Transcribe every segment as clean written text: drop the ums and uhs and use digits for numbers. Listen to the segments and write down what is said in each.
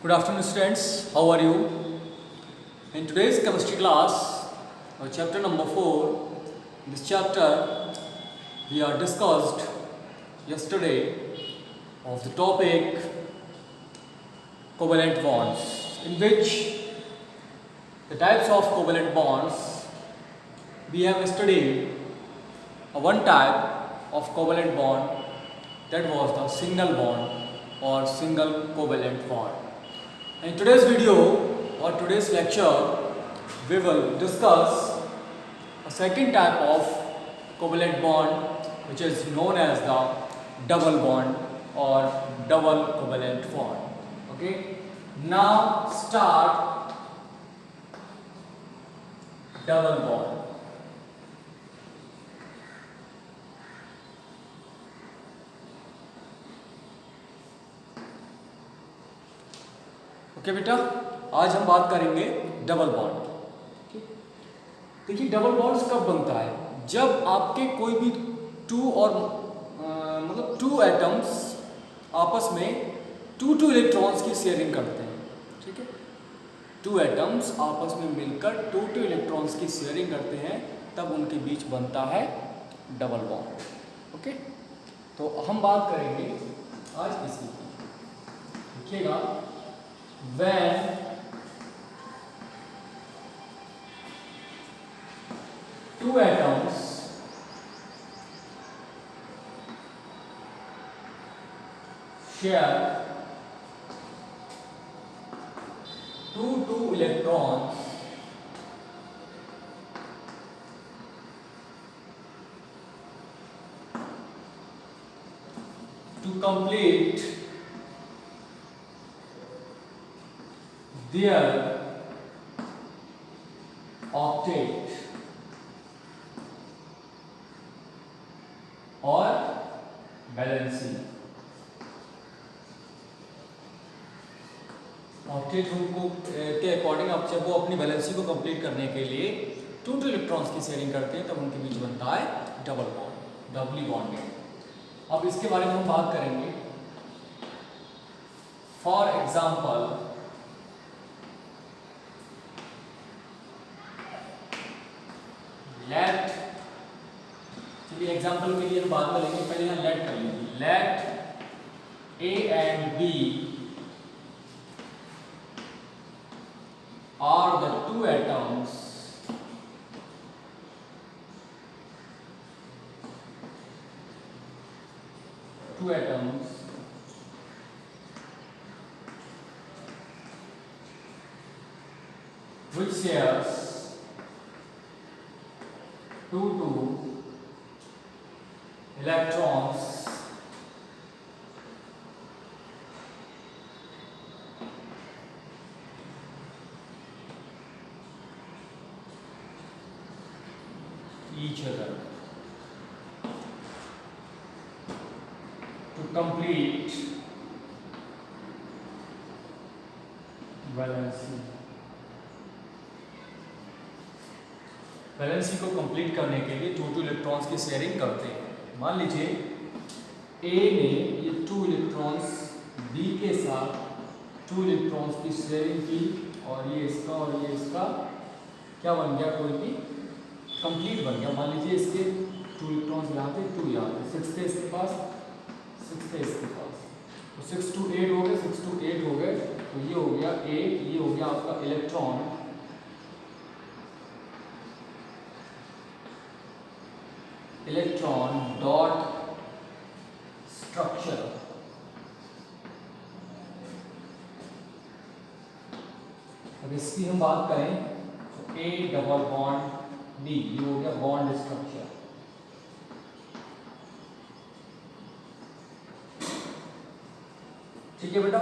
Good afternoon, students. How are you? In today's chemistry class, chapter number 4, in this chapter we are discussed yesterday of the topic covalent bonds, in which the types of covalent bonds we have studied. One type of covalent bond, that was the single bond or single covalent bond. In today's video or today's lecture, we will discuss a second type of covalent bond, which is known as the double bond or double covalent bond. Okay, now start double bond. Okay बेटा, आज हम बात करेंगे double bond. देखिए, double bonds कब बनता है? जब आपके कोई भी टू एटम्स आपस में टू इलेक्ट्रॉन्स की शेयरिंग करते हैं। ठीक है, टू एटम्स आपस में मिलकर टू इलेक्ट्रॉन्स की शेयरिंग करते हैं, तब उनके बीच बनता है डबल बॉन्ड। ओके, तो हम बात करेंगे आज इसी की। देखिएगा, when two atoms share two electrons to complete their octet or valency। Octet के अकॉर्डिंग आप जब वो अपनी वैलेंसी को कंप्लीट करने के लिए टू इलेक्ट्रॉन्स की शेयरिंग करते हैं, तब उनके बीच बनता है डबल बॉन्ड, डबली बॉन्डिंग। अब इसके बारे में हम बात करेंगे। फॉर एग्जाम्पल, लेट, चलिए एग्जाम्पल के लिए हम बाद में लेंगे, पहले यहाँ लेट कर लीजिए। Let A and B are the two atoms which shares two electrons each other to complete valency। Valency को कंप्लीट करने के लिए टू इलेक्ट्रॉन्स की शेयरिंग करते हैं। मान लीजिए ए ने ये टू इलेक्ट्रॉन्स बी के साथ टू इलेक्ट्रॉन्स की शेयरिंग की, और ये इसका और ये इसका क्या बन गया, कोई भी कंप्लीट बन गया। मान लीजिए इसके टू इलेक्ट्रॉन्स यहाँ थे, टू यहाँ थे, 6 थे इसके पास, 6 थे इसके पास, तो 6 to 8 हो गए, 6 to 8 हो गए, तो ये हो गया 8, ये हो गया आपका इलेक्ट्रॉन। Electron dot structure. अब इसकी हम बात करें तो ए डबल बॉन्ड डी, ये हो गया बॉन्ड स्ट्रक्चर। ठीक है बेटा,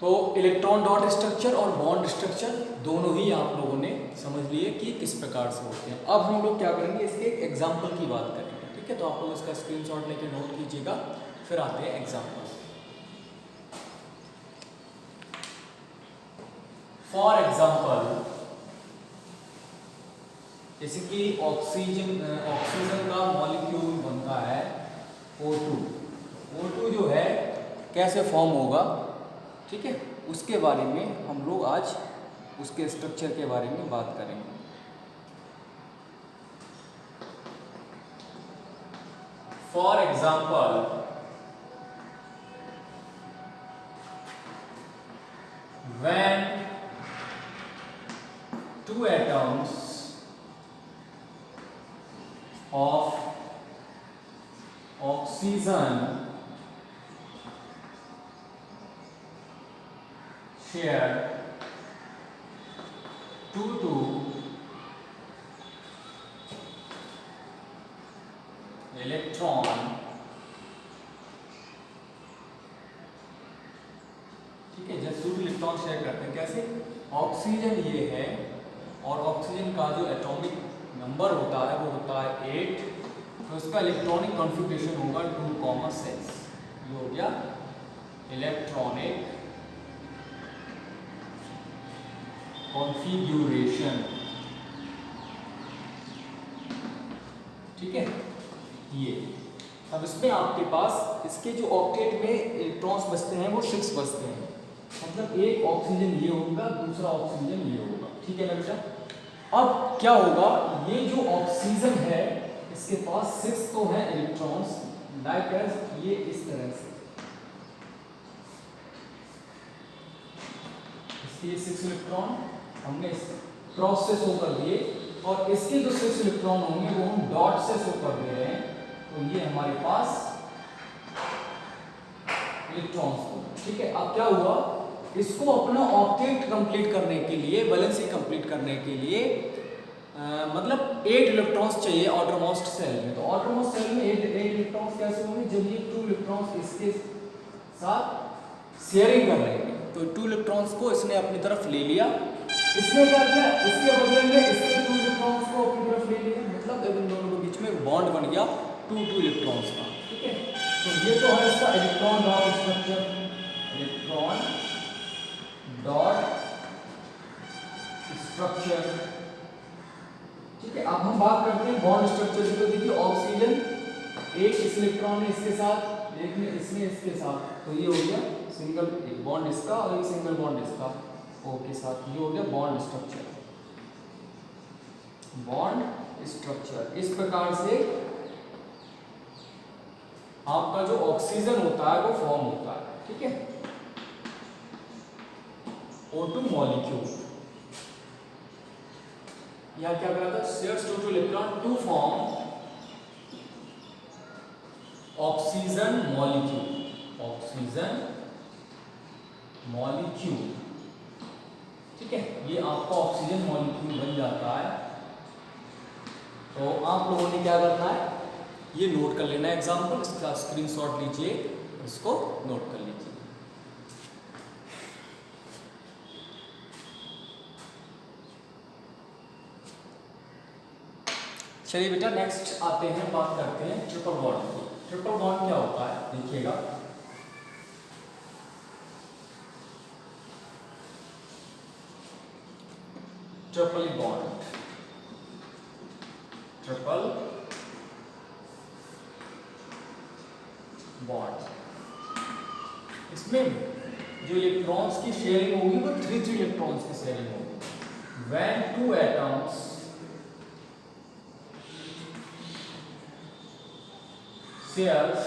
तो इलेक्ट्रॉन डॉट स्ट्रक्चर और बॉन्ड स्ट्रक्चर दोनों ही आप लोगों ने समझ लिए कि किस प्रकार से होते हैं। अब हम लोग क्या करेंगे, इसके एक एग्जाम्पल की बात करेंगे। ठीक है, तो आप लोग इसका स्क्रीनशॉट लेके नोट कीजिएगा, फिर आते हैं एग्जाम्पल। फॉर एग्जाम्पल, जैसे कि ऑक्सीजन का मॉलिक्यूल बनता है O2। O2 जो है कैसे फॉर्म होगा, ठीक है, उसके बारे में हम लोग आज उसके स्ट्रक्चर के बारे में बात करेंगे। For example, when two atoms of oxygen share two electron, ठीक है, जब 2 इलेक्ट्रॉन शेयर करते हैं, कैसे? ऑक्सीजन ये है और ऑक्सीजन का जो एटॉमिक नंबर होता है वो होता है 8, तो इसका इलेक्ट्रॉनिक कॉन्फ़िगरेशन होगा 2,6। ये हो गया इलेक्ट्रॉनिक कॉन्फ़िगरेशन, ठीक है। ये अब इसमें आपके पास इसके जो ऑक्टेट में इलेक्ट्रॉन्स बचते हैं वो 6 बचते हैं, मतलब एक ऑक्सीजन ये होगा, दूसरा ऑक्सीजन ये होगा, ठीक है ना बेटा। अब क्या होगा, ये जो ऑक्सीजन है इसके पास 6 तो है इलेक्ट्रॉन्स, लाइक एज ये इस तरह से इसके 6 इलेक्ट्रॉन हमने क्रॉस से शो कर दिए, और इसके जो 6 इलेक्ट्रॉन होंगे वो हम डॉट से शो कर दे रहे हैं, तो ये हमारे पास इलेक्ट्रॉन्स होंगे, ठीक है। अब क्या हुआ, इसको अपना ऑक्टेट कंप्लीट करने के लिए, वैलेंसी कंप्लीट करने के लिए मतलब 8 इलेक्ट्रॉन्स चाहिए आउटरमोस्ट सेल में। तो आउटरमोस्ट सेल में 8 इलेक्ट्रॉन्स कैसे होंगे, जब ये 2 इलेक्ट्रॉन्स इसके साथ शेयरिंग कर लेंगे, तो 2 इलेक्ट्रॉन्स को इसने अपनी तरफ ले लिया, इसने क्या किया, इसके बदले में इसके 2 इलेक्ट्रॉन्स को अपनी तरफ ले लिया, मतलब इन दोनों के बीच में एक बॉन्ड बन गया 2 इलेक्ट्रॉन्स का, ठीक है। तो ये तो है इसका electron dot structure, electron dot structure, ठीक है। अब हम बात करते हैं बॉन्ड स्ट्रक्चर की। तो देखिए ऑक्सीजन एक इस इलेक्ट्रॉन ने इसके साथ, एक ने इसने इसके साथ, तो ये हो गया सिंगल, एक बॉन्ड इसका और एक सिंगल बॉन्ड इसका O के साथ, ये हो गया बॉन्ड स्ट्रक्चर, बॉन्ड स्ट्रक्चर। इस प्रकार से आपका जो ऑक्सीजन होता है वो फॉर्म होता है, ठीक है। O2 मॉलिक्यूल, यहां क्या करा था, shares 2 electron to form oxygen molecule, oxygen molecule, ठीक है। ये आपका ऑक्सीजन मॉलिक्यूल बन जाता है। तो आप लोगों ने क्या करना है, ये नोट कर लेना है एग्जाम्पल, इसका स्क्रीनशॉट लीजिए, इसको नोट कर लीजिए। चलिए बेटा नेक्स्ट आते हैं, बात करते हैं ट्रिपल बॉन्ड की। ट्रिपल बॉन्ड क्या होता है देखिएगा, ट्रिपल बॉन्ड, ट्रिपल बॉन्ड, इसमें जो इलेक्ट्रॉन्स की शेयरिंग होगी वो 3 इलेक्ट्रॉन्स की शेयरिंग होगी। When 2 atoms shares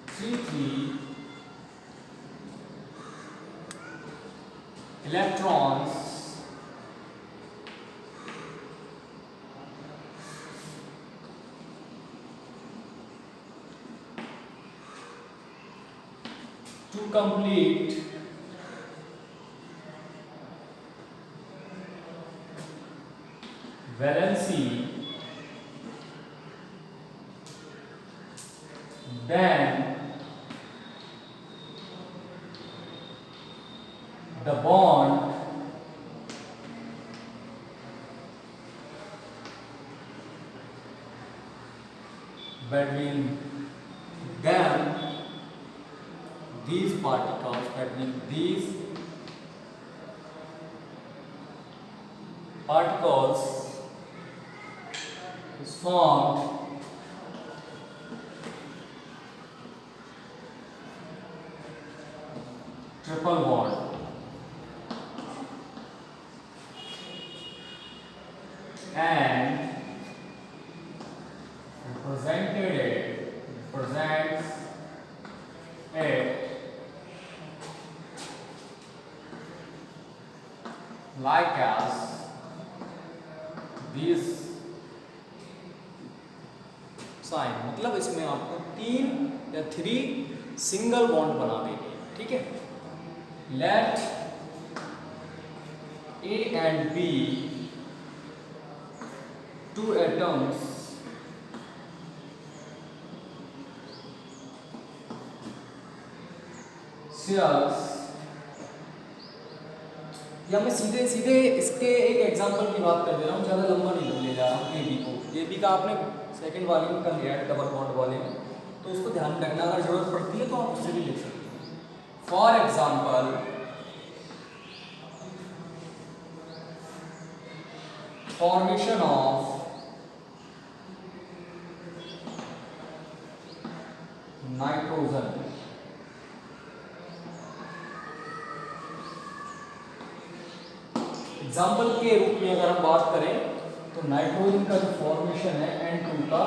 3 electrons to complete valency, then the bond between them, these particles, between these particles is formed triple bond and represents it like as this sign, मतलब इसमें आपको 3 या 3 single bond बना देंगे, ठीक है। Let A and B, 2 atoms shares, या मैं सीधे सीधे इसके एक एग्जांपल की बात कर दे रहा हूँ, ज़्यादा लंबा नहीं ले जा रहा हूँ। ए बी को, ए बी का आपने सेकंड वाले में कर लिया है, डबल बॉन्ड वाले में, तो उसको ध्यान रखना, अगर जरूरत पड़ती है तो आप उससे भी लिख सकते हैं। For example, formation of nitrogen, example के रूप में अगर हम बात करें तो नाइट्रोजन का जो फॉर्मेशन है N2 का,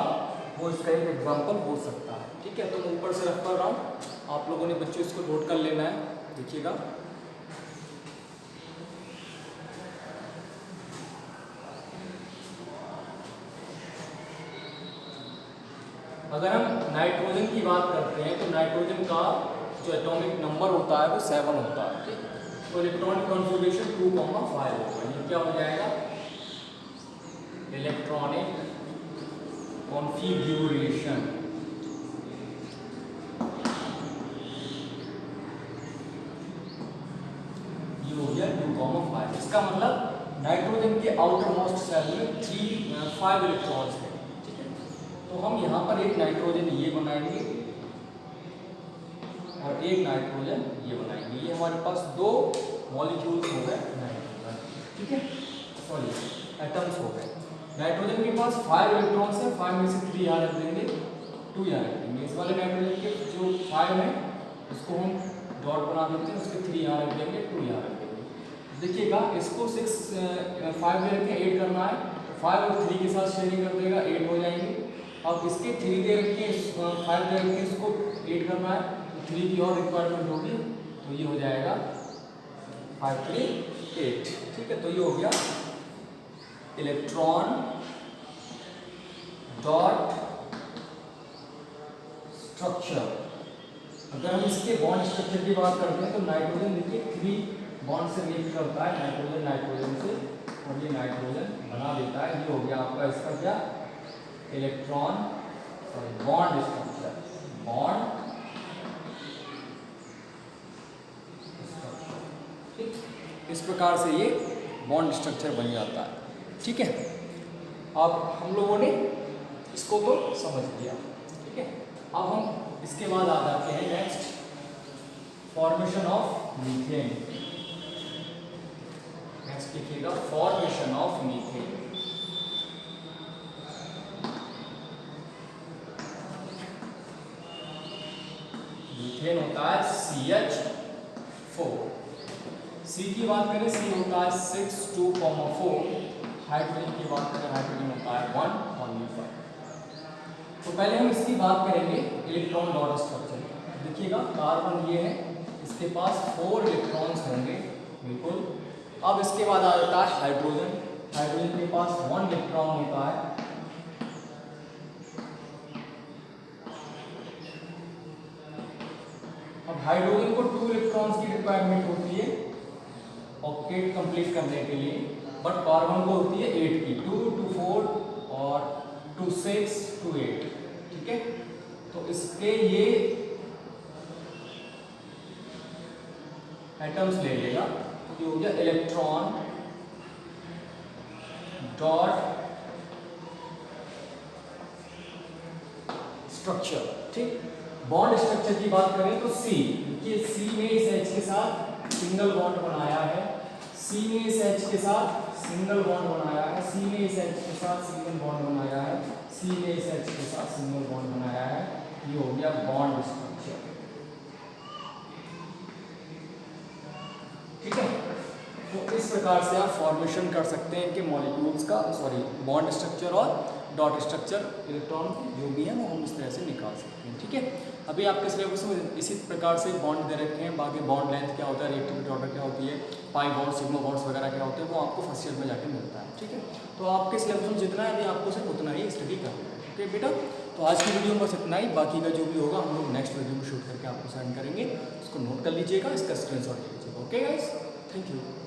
वो इसका एक एग्जाम्पल हो सकता है, ठीक है। तो मैं ऊपर से रख कर रहा हूँ, आप लोगों ने बच्चों इसको नोट कर लेना है, देखिएगा। अगर हम नाइट्रोजन की बात करते हैं तो नाइट्रोजन का जो एटॉमिक नंबर होता है वो 7 होता है, ठीक। तो इलेक्ट्रॉनिक कॉन्फ़िगरेशन 2,5 होगा, ये क्या हो जाएगा, इलेक्ट्रॉनिक कॉन्फ़िगरेशन ये हो गया 2,5। इसका मतलब नाइट्रोजन के आउटर मोस्ट सेल में 5 इलेक्ट्रॉन्स हैं, ठीक है। तो हम यहाँ पर एक नाइट्रोजन ये बनाएंगे और एक नाइट्रोजन ये बनाएंगे, ये हमारे पास 2 मॉलिक्यूल्स हो गए नाइट्रोजन, ठीक है, सॉरी एटम्स हो गए। नाइट्रोजन के पास 5 इलेक्ट्रॉन्स हैं, 5 में से 3 यहाँ रख देंगे, 2 यहाँ रख देंगे। इस वाले नाइट्रोजन के जो 5 है उसको हम डॉट बना देते हैं, उसके 3 यहाँ रख देंगे, 2 यहाँ रख देंगे। देखिएगा, इसको 5 दे रखे 8 करना है, 5 और 3 के साथ शेयरिंग कर देगा, 8 हो जाएंगे। अब इसके 3 दे रखे 5 दे रखे इसको 8 करना है, 3 की और रिक्वायरमेंट होगी, तो ये हो जाएगा 5 3 8, ठीक है। तो ये हो गया इलेक्ट्रॉन डॉट स्ट्रक्चर। अगर हम इसके बॉन्ड स्ट्रक्चर की बात करते हैं तो नाइट्रोजन देखिए 3 बॉन्ड से रिएक्ट करता है, नाइट्रोजन नाइट्रोजन से, और ये नाइट्रोजन बना देता है। ये हो गया आपका इसका क्या, electron bond structure, bond structure, ठीक। इस प्रकार से ये बॉन्ड स्ट्रक्चर बन जाता है, ठीक है। अब हम लोगों ने इसको तो समझ लिया, ठीक है। अब हम इसके बाद आ जाते हैं next, formation of methane. Next लिखिएगा फॉर्मेशन ऑफ मीथेन। मीथेन होता है CH4। सी की बात करें, सी होता है 6 2,4। हाइड्रोजन की बात करें, हाइड्रोजन होता है 1 1 5। तो पहले हम इसकी बात करेंगे इलेक्ट्रॉन डॉट स्ट्रक्चर। देखिएगा, कार्बन ये है, इसके पास 4 इलेक्ट्रॉन्स होंगे, बिल्कुल। अब इसके बाद आ जाता है हाइड्रोजन। हाइड्रोजन के पास 1 इलेक्ट्रॉन होता है। अब हाइड्रोजन को 2 इलेक्ट्रॉन्स की रिक्वायरमेंट होती है ऑक्टेट कंप्लीट करने के लिए, बट कार्बन को होती है 8 की, 2 2 4 और 2 6 2 8, ठीक है। तो इसके ये एटम्स ले लेगा, तो ये हो गया इलेक्ट्रॉन डॉट स्ट्रक्चर, ठीक। बॉन्ड स्ट्रक्चर की बात करें तो सी, देखिए सी ने इस H के साथ सिंगल बॉन्ड बनाया है, सी ने इस H के साथ सिंगल बॉन्ड बनाया है, सी ने इस H के साथ सिंगल बॉन्ड बनाया है, सी ने इस H के साथ सिंगल बॉन्ड बनाया है। ये हो गया बॉन्ड स्ट्रक्चर। इस प्रकार से आप फॉर्मेशन कर सकते हैं इनके मॉलिक्यूल्स का, सॉरी बॉन्ड स्ट्रक्चर और डॉट स्ट्रक्चर इलेक्ट्रॉन जो भी है वो हम इस तरह से निकाल सकते हैं। ठीक है, अभी आपके सिलेबस में इसी प्रकार से बॉन्ड दे रखे हैं, बाकी बॉन्ड लेंथ क्या होता है, रिएक्टिविटी ऑर्डर क्या होती है, पाई बॉन्ड सिग्मा बॉन्ड्स वगैरह क्या होते हैं, वो आपको फर्स्ट ईयर में जाके मिलता है। ठीक है, तो आपके सिलेबस में जितना है अभी आपको सिर्फ उतना ही स्टडी करना है। ओके बेटा, तो आज की वीडियो में बस इतना ही, बाकी का जो भी होगा हम लोग नेक्स्ट वीडियो में शूट करके आपको सेंड करेंगे, उसको नोट कर लीजिएगा, इसका स्क्रीनशॉट ले लीजिएगा। Okay guys, thank you.